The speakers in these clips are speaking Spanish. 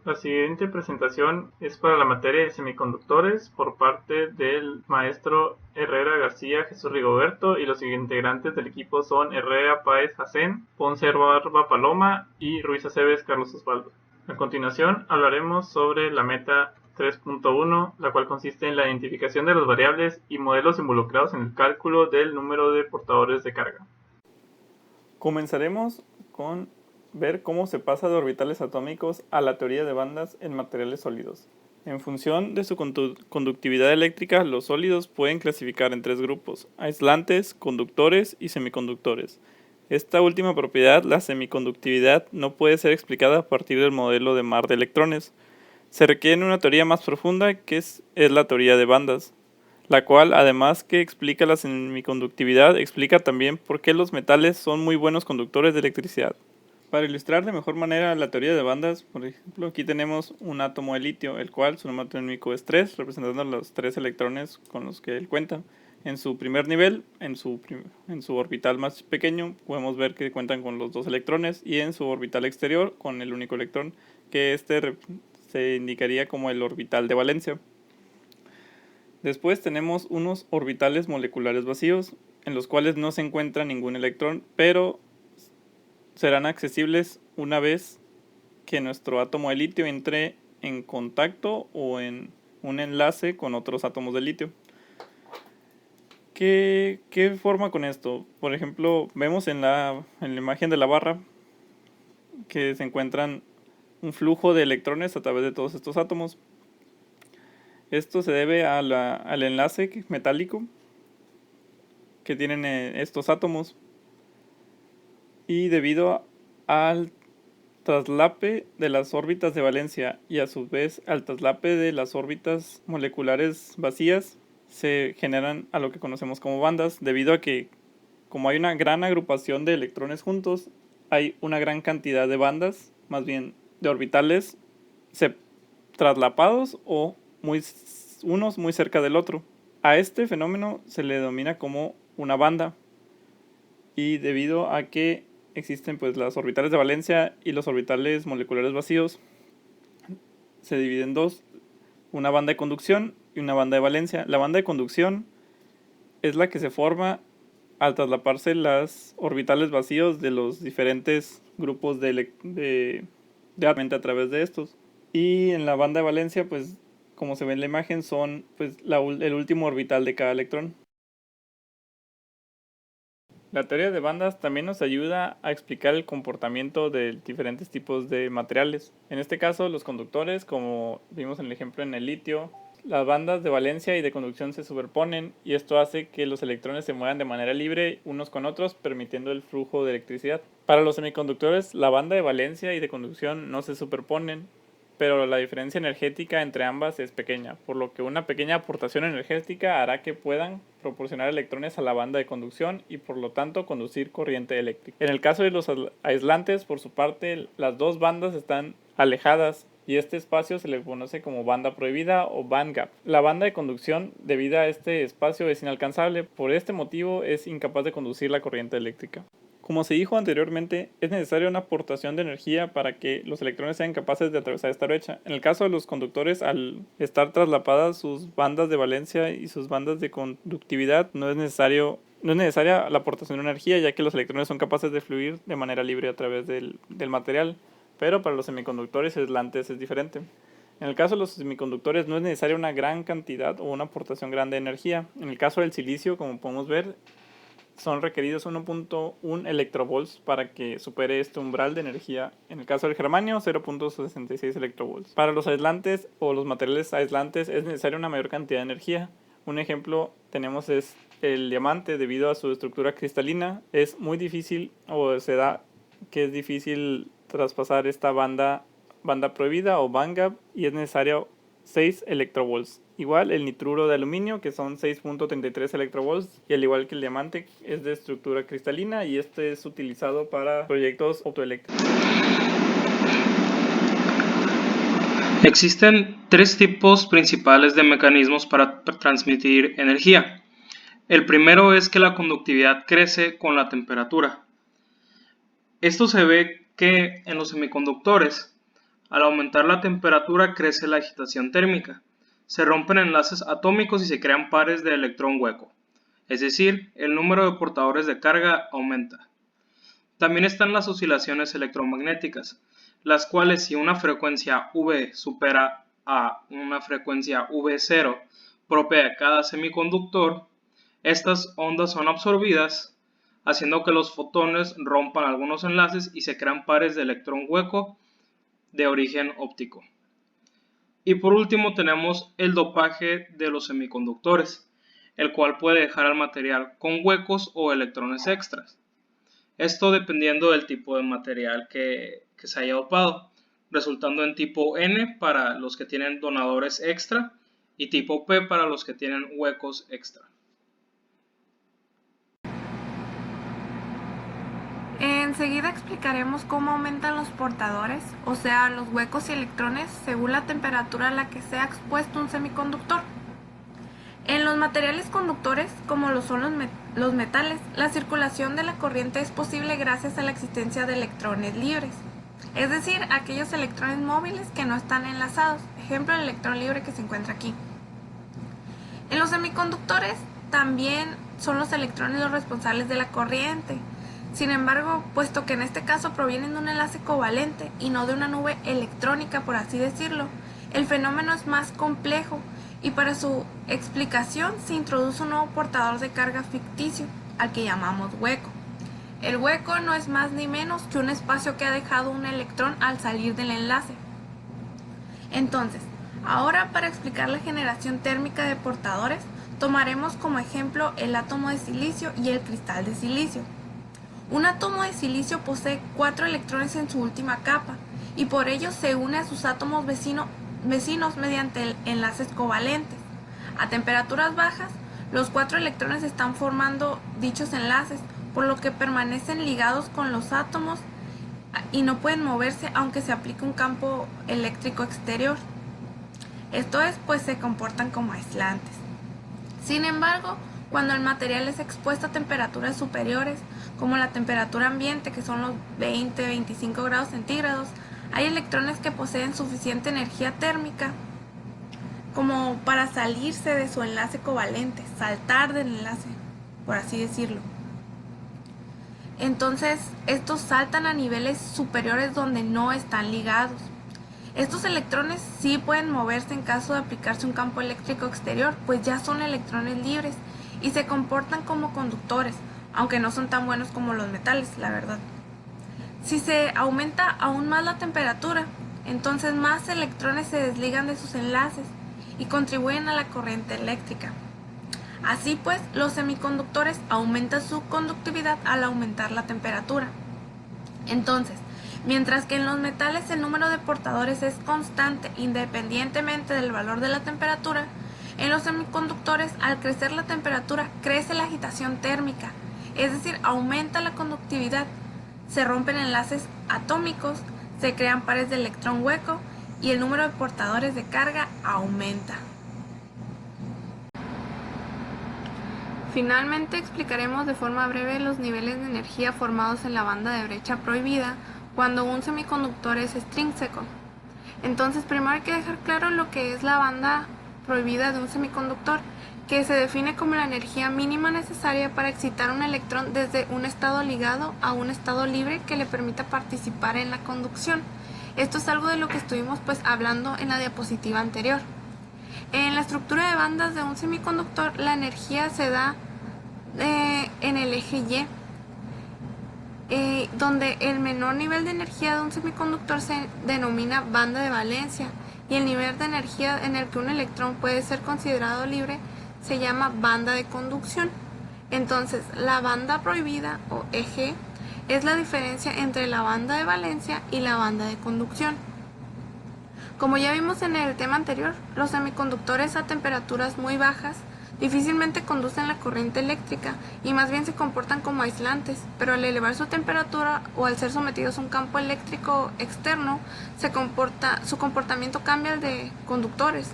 La siguiente presentación es para la materia de semiconductores por parte del maestro Herrera García Jesús Rigoberto, y los integrantes del equipo son Herrera Páez Jacén, Ponce Barba Paloma y Ruiz Aceves Carlos Osvaldo. A continuación hablaremos sobre la meta 3.1, la cual consiste en la identificación de las variables y modelos involucrados en el cálculo del número de portadores de carga. Comenzaremos con ver cómo se pasa de orbitales atómicos a la teoría de bandas en materiales sólidos. En función de su conductividad eléctrica, los sólidos pueden clasificar en tres grupos: aislantes, conductores y semiconductores. Esta última propiedad, la semiconductividad, no puede ser explicada a partir del modelo de mar de electrones. Se requiere una teoría más profunda, que es la teoría de bandas, la cual, además que explica la semiconductividad, explica también por qué los metales son muy buenos conductores de electricidad. Para ilustrar de mejor manera la teoría de bandas, por ejemplo, aquí tenemos un átomo de litio, el cual su número atómico es 3, representando los 3 electrones con los que él cuenta. En su primer nivel, en su orbital más pequeño, podemos ver que cuentan con los 2 electrones, y en su orbital exterior con el único electrón, que se indicaría como el orbital de valencia. Después tenemos unos orbitales moleculares vacíos, en los cuales no se encuentra ningún electrón, pero serán accesibles una vez que nuestro átomo de litio entre en contacto o en un enlace con otros átomos de litio. ¿Qué forma con esto? Por ejemplo, vemos en la imagen de la barra que se encuentran un flujo de electrones a través de todos estos átomos. Esto se debe al enlace metálico que tienen estos átomos, y debido al traslape de las órbitas de valencia y a su vez al traslape de las órbitas moleculares vacías, se generan a lo que conocemos como bandas, debido a que, como hay una gran agrupación de electrones juntos, hay una gran cantidad de bandas, más bien de orbitales traslapados o unos muy cerca del otro. A este fenómeno se le denomina como una banda, y debido a que existen pues las orbitales de valencia y los orbitales moleculares vacíos, se dividen en dos: una banda de conducción y una banda de valencia. La banda de conducción es la que se forma al traslaparse las orbitales vacíos de los diferentes grupos de a través de estos. Y en la banda de valencia, pues como se ve en la imagen, son pues el último orbital de cada electrón. La teoría de bandas también nos ayuda a explicar el comportamiento de diferentes tipos de materiales. En este caso, los conductores, como vimos en el ejemplo en el litio, las bandas de valencia y de conducción se superponen, y esto hace que los electrones se muevan de manera libre unos con otros, permitiendo el flujo de electricidad. Para los semiconductores, la banda de valencia y de conducción no se superponen, pero la diferencia energética entre ambas es pequeña, por lo que una pequeña aportación energética hará que puedan proporcionar electrones a la banda de conducción y por lo tanto conducir corriente eléctrica. En el caso de los aislantes, por su parte, las dos bandas están alejadas, y este espacio se le conoce como banda prohibida o band gap. La banda de conducción, debido a este espacio, es inalcanzable. Por este motivo es incapaz de conducir la corriente eléctrica. Como se dijo anteriormente, es necesaria una aportación de energía para que los electrones sean capaces de atravesar esta brecha. En el caso de los conductores, al estar traslapadas sus bandas de valencia y sus bandas de conductividad, no es necesaria la aportación de energía, ya que los electrones son capaces de fluir de manera libre a través del material. Pero para los semiconductores aislantes es diferente. En el caso de los semiconductores no es necesaria una gran cantidad o una aportación grande de energía. En el caso del silicio, como podemos ver, son requeridos 1.1 electrovolts para que supere este umbral de energía. En el caso del germanio, 0.66 electrovolts. Para los aislantes o los materiales aislantes es necesaria una mayor cantidad de energía. Un ejemplo tenemos es el diamante. Debido a su estructura cristalina, es muy difícil, o se da que es difícil traspasar esta banda prohibida o band gap, y es necesario 6 electrovolts. Igual el nitruro de aluminio, que son 6.33 electrovolts, y al igual que el diamante, es de estructura cristalina, y este es utilizado para proyectos optoeléctricos. Existen tres tipos principales de mecanismos para transmitir energía. El primero es que la conductividad crece con la temperatura. Esto se ve que en los semiconductores, Al aumentar la temperatura crece la agitación térmica. Se rompen enlaces atómicos y se crean pares de electrón hueco. Es decir, el número de portadores de carga aumenta. También están las oscilaciones electromagnéticas, las cuales si una frecuencia V supera a una frecuencia V0 propia de cada semiconductor, estas ondas son absorbidas, haciendo que los fotones rompan algunos enlaces y se crean pares de electrón hueco de origen óptico. Y por último tenemos el dopaje de los semiconductores, el cual puede dejar al material con huecos o electrones extras. Esto dependiendo del tipo de material que se haya dopado, resultando en tipo N para los que tienen donadores extra y tipo P para los que tienen huecos extra. Enseguida explicaremos cómo aumentan los portadores, o sea, los huecos y electrones, según la temperatura a la que sea expuesto un semiconductor. En los materiales conductores, como lo son los metales, la circulación de la corriente es posible gracias a la existencia de electrones libres, es decir, aquellos electrones móviles que no están enlazados, ejemplo el electrón libre que se encuentra aquí. En los semiconductores también son los electrones los responsables de la corriente. Sin embargo, puesto que en este caso provienen de un enlace covalente y no de una nube electrónica, por así decirlo, el fenómeno es más complejo y para su explicación se introduce un nuevo portador de carga ficticio, al que llamamos hueco. El hueco no es más ni menos que un espacio que ha dejado un electrón al salir del enlace. Entonces, ahora para explicar la generación térmica de portadores, tomaremos como ejemplo el átomo de silicio y el cristal de silicio. Un átomo de silicio posee 4 electrones en su última capa y por ello se une a sus átomos vecinos mediante enlaces covalentes. A temperaturas bajas, los 4 electrones están formando dichos enlaces, por lo que permanecen ligados con los átomos y no pueden moverse aunque se aplique un campo eléctrico exterior. Esto es, pues se comportan como aislantes. Sin embargo, cuando el material es expuesto a temperaturas superiores, como la temperatura ambiente, que son los 20-25 grados centígrados, hay electrones que poseen suficiente energía térmica como para salirse de su enlace covalente, saltar del enlace, por así decirlo. Entonces, estos saltan a niveles superiores donde no están ligados. Estos electrones sí pueden moverse en caso de aplicarse un campo eléctrico exterior, pues ya son electrones libres y se comportan como conductores, aunque no son tan buenos como los metales, la verdad. Si se aumenta aún más la temperatura, entonces más electrones se desligan de sus enlaces y contribuyen a la corriente eléctrica. Así pues, los semiconductores aumentan su conductividad al aumentar la temperatura. Entonces, mientras que en los metales el número de portadores es constante independientemente del valor de la temperatura, en los semiconductores, al crecer la temperatura, crece la agitación térmica, es decir, aumenta la conductividad, se rompen enlaces atómicos, se crean pares de electrón hueco y el número de portadores de carga aumenta. Finalmente explicaremos de forma breve los niveles de energía formados en la banda de brecha prohibida cuando un semiconductor es extrínseco. Entonces, primero hay que dejar claro lo que es la banda prohibida de un semiconductor, que se define como la energía mínima necesaria para excitar un electrón desde un estado ligado a un estado libre que le permita participar en la conducción. Esto es algo de lo que estuvimos hablando en la diapositiva anterior. En la estructura de bandas de un semiconductor, la energía se da en el eje Y, donde el menor nivel de energía de un semiconductor se denomina banda de valencia y el nivel de energía en el que un electrón puede ser considerado libre se llama banda de conducción. Entonces, la banda prohibida o eje es la diferencia entre la banda de valencia y la banda de conducción. Como ya vimos en el tema anterior, los semiconductores a temperaturas muy bajas difícilmente conducen la corriente eléctrica y más bien se comportan como aislantes, pero al elevar su temperatura o al ser sometidos a un campo eléctrico externo, su comportamiento cambia al de conductores.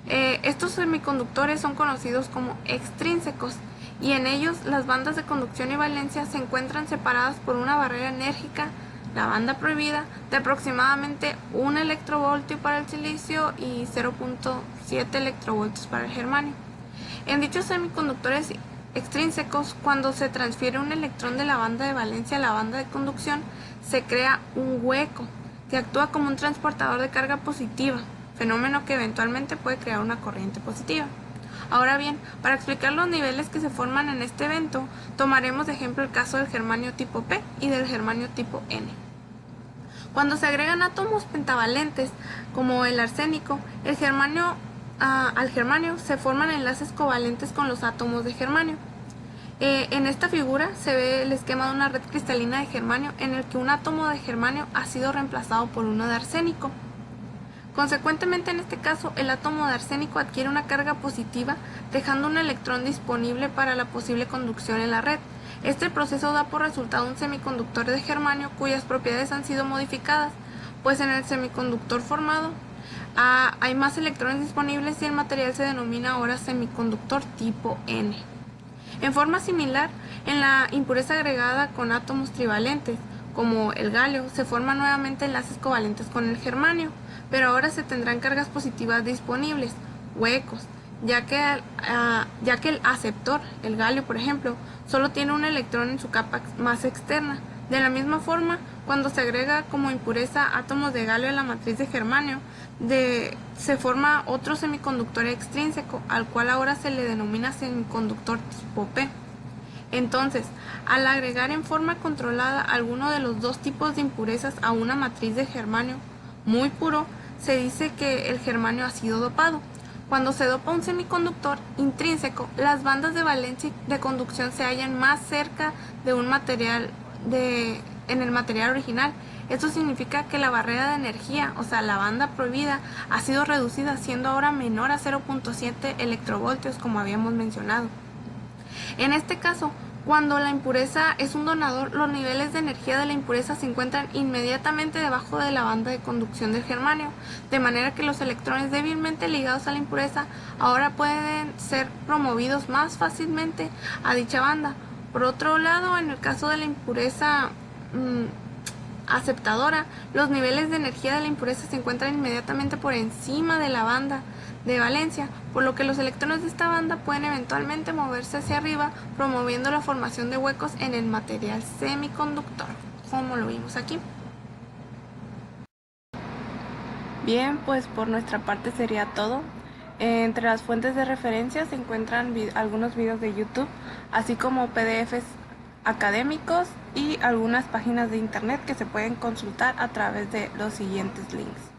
Estos semiconductores son conocidos como extrínsecos y en ellos las bandas de conducción y valencia se encuentran separadas por una barrera enérgica la banda prohibida, de aproximadamente 1 electrovoltio para el silicio y 0.7 electrovoltios para el germanio. En dichos semiconductores extrínsecos, cuando se transfiere un electrón de la banda de valencia a la banda de conducción, se crea un hueco que actúa como un transportador de carga positiva, fenómeno que eventualmente puede crear una corriente positiva. Ahora bien, para explicar los niveles que se forman en este evento, tomaremos de ejemplo el caso del germanio tipo P y del germanio tipo N. Cuando se agregan átomos pentavalentes, como el arsénico, al germanio se forman enlaces covalentes con los átomos de germanio. En esta figura se ve el esquema de una red cristalina de germanio en el que un átomo de germanio ha sido reemplazado por uno de arsénico. Consecuentemente, en este caso, el átomo de arsénico adquiere una carga positiva, dejando un electrón disponible para la posible conducción en la red. Este proceso da por resultado un semiconductor de germanio cuyas propiedades han sido modificadas, pues en el semiconductor formado hay más electrones disponibles y el material se denomina ahora semiconductor tipo N. En forma similar, en la impureza agregada con átomos trivalentes, como el galio, se forman nuevamente enlaces covalentes con el germanio, pero ahora se tendrán cargas positivas disponibles, huecos, ya que el aceptor, el galio por ejemplo, solo tiene un electrón en su capa más externa. De la misma forma, cuando se agrega como impureza átomos de galio a la matriz de germanio, se forma otro semiconductor extrínseco, al cual ahora se le denomina semiconductor tipo P. Entonces, al agregar en forma controlada alguno de los dos tipos de impurezas a una matriz de germanio muy puro, se dice que el germanio ha sido dopado. Cuando se dopa un semiconductor intrínseco, las bandas de valencia y de conducción se hallan más cerca de un material en el material original. Esto significa que la barrera de energía, o sea, la banda prohibida, ha sido reducida, siendo ahora menor a 0.7 electrovoltios, como habíamos mencionado. En este caso, cuando la impureza es un donador, los niveles de energía de la impureza se encuentran inmediatamente debajo de la banda de conducción del germanio, de manera que los electrones débilmente ligados a la impureza ahora pueden ser promovidos más fácilmente a dicha banda. Por otro lado, en el caso de la impureza aceptadora, los niveles de energía de la impureza se encuentran inmediatamente por encima de la banda de valencia, por lo que los electrones de esta banda pueden eventualmente moverse hacia arriba, promoviendo la formación de huecos en el material semiconductor, como lo vimos aquí. Bien, pues por nuestra parte sería todo. Entre las fuentes de referencia se encuentran algunos videos de YouTube, así como PDFs académicos y algunas páginas de internet que se pueden consultar a través de los siguientes links.